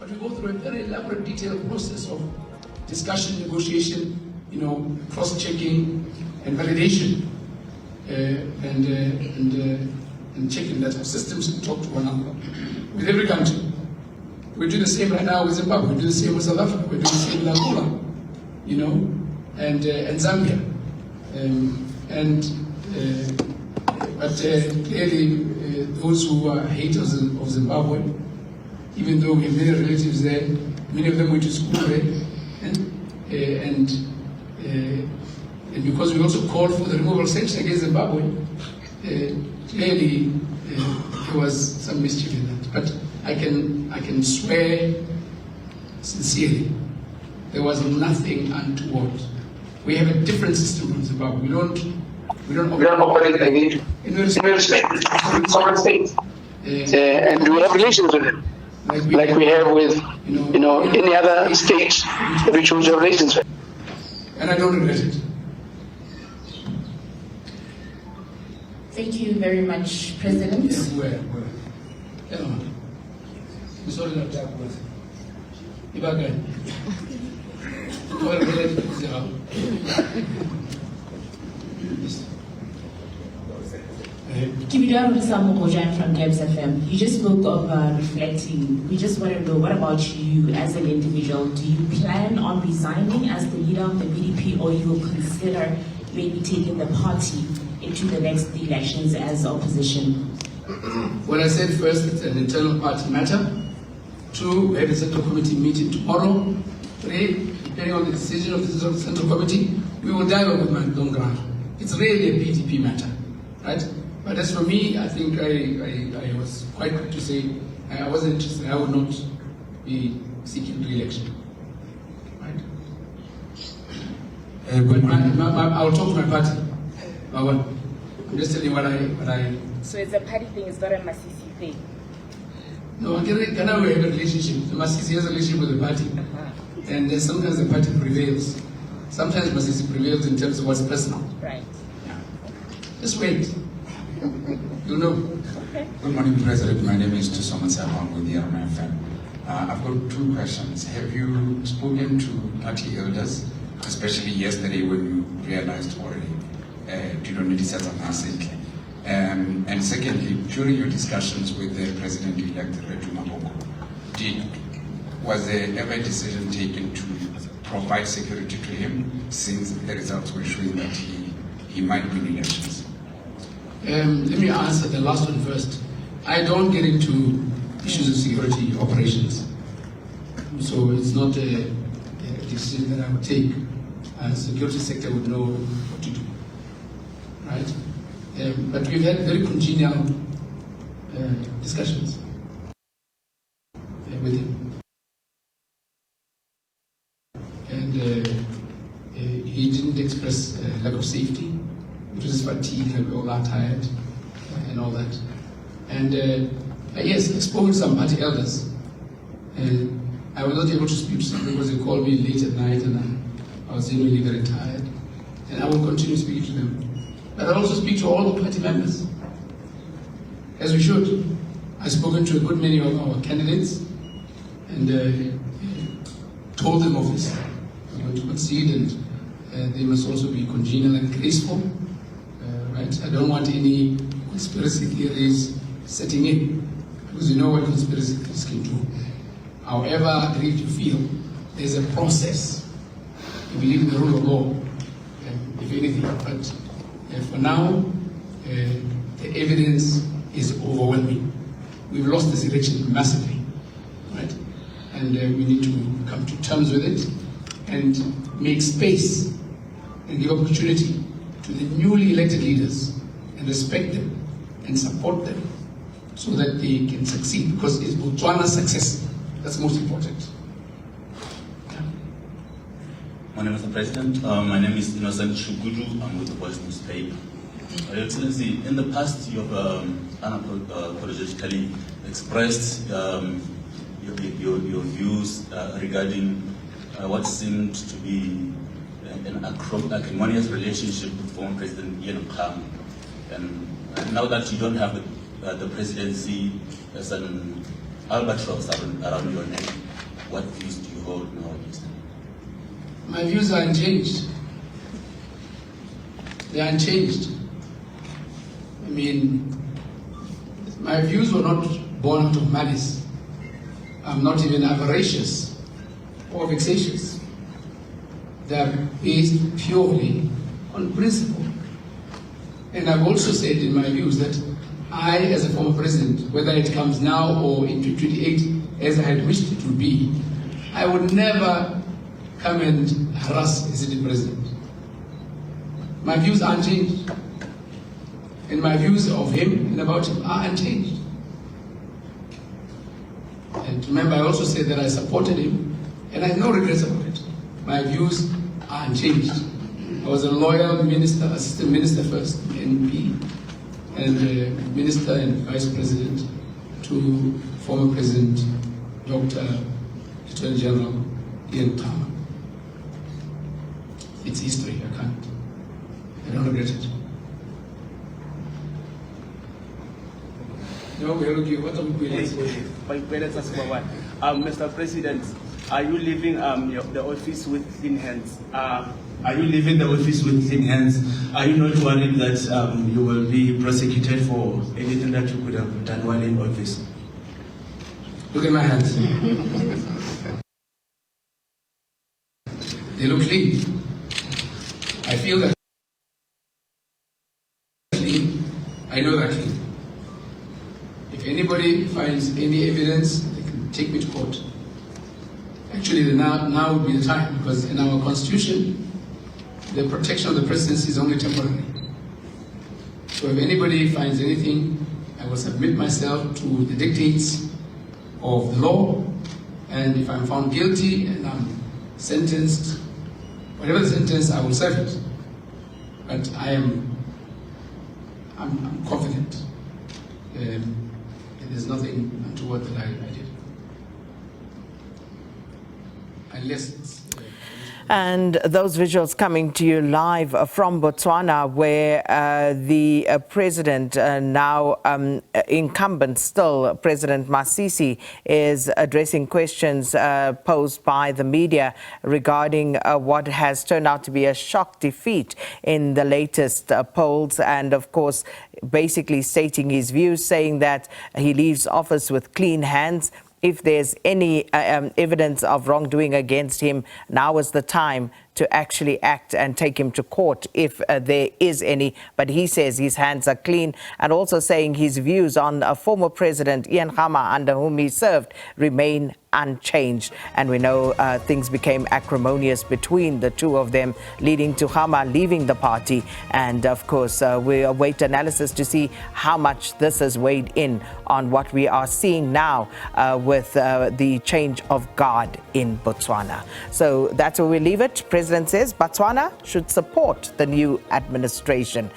But we go through a very elaborate, detailed process of discussion, negotiation, cross-checking and validation, and checking that our systems talk to one another with every country. We do the same right now with Zimbabwe. We do the same with South Africa. We do the same with Angola, and Zambia. But clearly, those who are haters of Zimbabwe, even though we have many relatives there, many of them went to school there, and because we also called for the removal of sanctions against Zimbabwe, clearly there was some mischief in that. But I can swear sincerely, there was nothing untoward. We have a different system from Zimbabwe. We don't operate like it. In respect sovereign states, and we have relations with them, like we have with any other state which we have relations with. And I don't regret it. Thank you very much, President. From Cabs FM. You just spoke of reflecting. We just want to know, what about you as an individual? Do you plan on resigning as the leader of the BDP, or you will consider maybe taking the party into the next elections as opposition? Well, I said first, it's an internal party matter. 2, we have a central committee meeting tomorrow. 3, depending on the decision of the central committee, we will dialogue with my long ground. It's really a BDP matter, right? But as for me, I think I was quite quick to say I wasn't interested. I would not be seeking re-election, right? But I will talk to my party. I'm just telling you what I. So it's a party thing. It's not a Masisi thing. No, Ghana we have a relationship. The Masisi has a relationship with the party, and sometimes the party prevails. Sometimes Masisi prevails in terms of what's personal. Right. Yeah. Just wait. You know. Okay. Good morning, President. My name is Tusoma Sabang with the RMFM. I've got 2 questions. Have you spoken to party elders, especially yesterday when you realized already you don't need to set up assembly? And secondly, during your discussions with the President-elect Retu Maboko, was there ever a decision taken to provide security to him, since the results were showing that he might win elections? Let me answer the last one first. I don't get into issues of security operations. So it's not a decision that I would take. The security sector would know what to do, right? But we've had very congenial discussions with him. And he didn't express lack of safety. It was fatigue, and we all are tired, and all that. And yes, I spoke with some party elders. I was not able to speak to some because they called me late at night, and I was genuinely very tired. And I will continue speaking to them. But I also speak to all the party members, as we should. I've spoken to a good many of our candidates, and told them of this. I'm going to concede, and they must also be congenial and graceful. Right? I don't want any conspiracy theories setting in, because you know what conspiracy theories can do. However aggrieved you feel, there's a process. You believe in the rule of law, if anything. But for now, the evidence is overwhelming. We've lost this election massively, right? And we need to come to terms with it and make space and give opportunity to the newly elected leaders, and respect them and support them so that they can succeed, because it's Botswana's success that's most important. Yeah. Morning, Mr. President. My name is Innocent Shugudu. I'm with the Voice newspaper. Your Excellency, in the past you have unapologetically expressed your views regarding what seemed to be an acrimonious relationship with former President Ian Khama. And now that you don't have the presidency as an albatross around your neck, what views do you hold nowadays? My views are unchanged. They are unchanged. I mean, my views were not born out of malice. I'm not even avaricious or vexatious. They are based purely on principle. And I've also said in my views that I, as a former president, whether it comes now or in 2028, as I had wished it would be, I would never come and harass a sitting president. My views are unchanged. And my views of him and about him are unchanged. And remember, I also said that I supported him, and I have no regrets about it. My views are unchanged. I was a loyal minister, assistant minister first, NP, and minister and vice president to former President Dr. Attorney General Ian Khama. It's history, I don't regret it. No, we're looking, what are we doing? Mr. President, are you leaving the office with clean hands? Are you leaving the office with clean hands? Are you not worried that you will be prosecuted for anything that you could have done while in office? Look at my hands. They look clean. I feel that clean. I know that clean. If anybody finds any evidence, they can take me to court. Actually, now would be the time, because in our constitution, the protection of the presidency is only temporary. So if anybody finds anything, I will submit myself to the dictates of the law, and if I'm found guilty and I'm sentenced, whatever the sentence, I will serve it. But I'm confident. There's nothing untoward that I did. Unless it's... And those visuals coming to you live from Botswana, where the president, now incumbent still, President Masisi, is addressing questions posed by the media regarding what has turned out to be a shock defeat in the latest polls, and of course basically stating his views, saying that he leaves office with clean hands. If there's any evidence of wrongdoing against him, now is the time to actually act and take him to court if there is any. But he says his hands are clean, and also saying his views on former President Ian Khama, under whom he served, remain unchanged. And we know things became acrimonious between the two of them, leading to Khama leaving the party. And of course, we await analysis to see how much this has weighed in on what we are seeing now with the change of guard in Botswana. So that's where we leave it. President says Botswana should support the new administration.